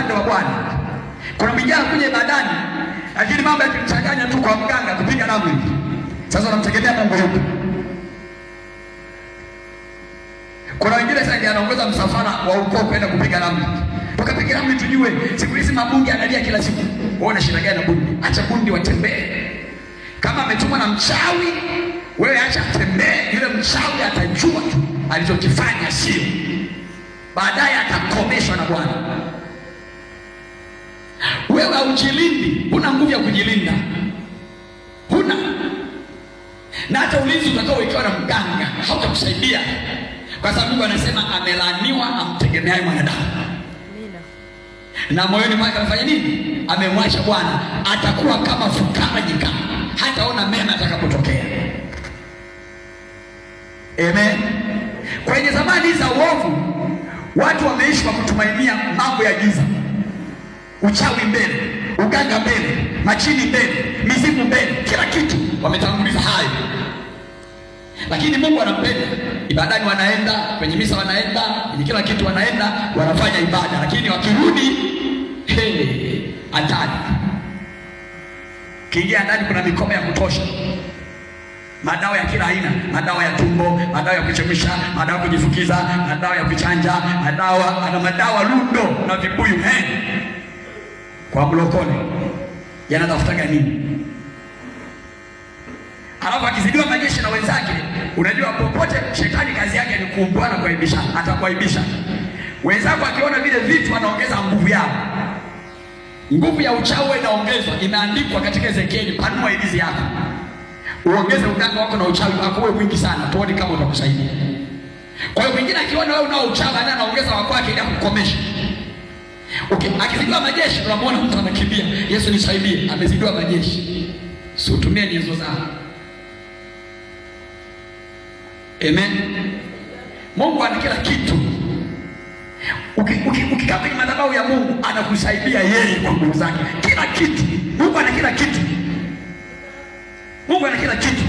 upande wa Bwana. Kuna mwingine anakuja ibadani lakini mambo yakimchanganya tu kwa mganga kupiga ramli. Sasa unamtegemea Mungu yupi? Kuna wengine sasa ndio anaongoza msafara wa ukoo kwenda kupiga ramli. Tukapiga ramli tujue. Siku hizi mabunge analia kila siku. Uone shida gani na bundi? Acha bundi watembee. Kama ametumwa na mchawi, wewe acha atembee. Yule mchawi atajua tu alichokifanya sio. Baadaye atakomeshwa na Bwana. Wewe hujilindi, huna nguvu ya kujilinda. Huna. Na hata ulinzi utakao ikiwa na mganga hautakusaidia. Kwa sababu Mungu anasema amelaaniwa amtegemeaye mwanadamu. Na moyoni mwake anafanya nini? Amemwacha Bwana. Atakuwa kama fukara nyikani. Hataona mema atakapotokea. Amen. Kwenye zamani za uovu, watu wameishi kwa kutumainia mambo ya giza. Uchawi mbele, uganga mbele, machini mbele, mizimu mbele, kila kitu wametanguliza hayo. Lakini Mungu anampenda. Ibadani wanaenda, kwenye misa wanaenda, kwenye kila kitu wanaenda, wanafanya ibada. Lakini wakirudi, hatari. Kiingia ndani kuna mikoba ya kutosha. Madawa ya kila aina, madawa ya tumbo, madawa ya kuchemsha, madawa ya kujifukiza, madawa ya kuchanja, madawa lundo na vibuyu kwa mlokole. Yanatafutaga nini? Alafu akizidiwa majeshi na wenzake, unajua popote shetani kazi yake ni kuumbuana, kuaibisha, atakuaibisha. Wenzako akiona vile vitu anaongeza nguvu yao. Nguvu ya uchawi inaongezwa, imeandikwa katika Ezekieli, panua ilizi yako. Uongeze uganga wako na uchawi wako uwe mwingi sana, tuone kama utakusaidia. Kwa hiyo mwingine akiona wewe unao uchawi anaongeza wako wake ili akukomeshe. Okay, akizidiwa majeshi unamwona mtu anakimbia, Yesu nisaidie, amezidiwa majeshi. Si utumie nyenzo zako. Amen. Mungu ana kila kitu. Ukikaa kwenye madhabahu ya Mungu anakusaidia yeye kwa nguvu zake. Kila kitu. Mungu ana kila kitu. Mungu ana kila kitu.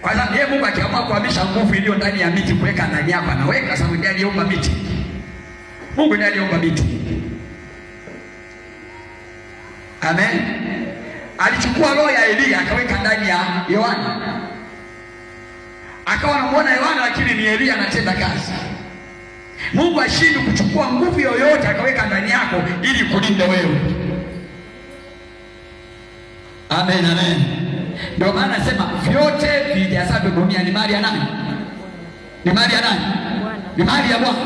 Kwa sababu yeye Mungu akiamua kuhamisha nguvu iliyo ndani ya miti kuweka ndani yako, anaweka, sababu ndiye aliyeumba miti. Mungu ndiye aliyeumba miti. Amen. Alichukua roho ya Elia akaweka ndani ya Yohana. Akawa anamuona Yohana lakini ni Elia anatenda kazi. Mungu ashindi kuchukua nguvu yoyote akaweka ndani yako ili kulinde wewe. Amen, amen. Ndio maana nasema vyote vijazavyo dunia ni mali ya nani? Ni mali ya nani? Ni mali ya Bwana.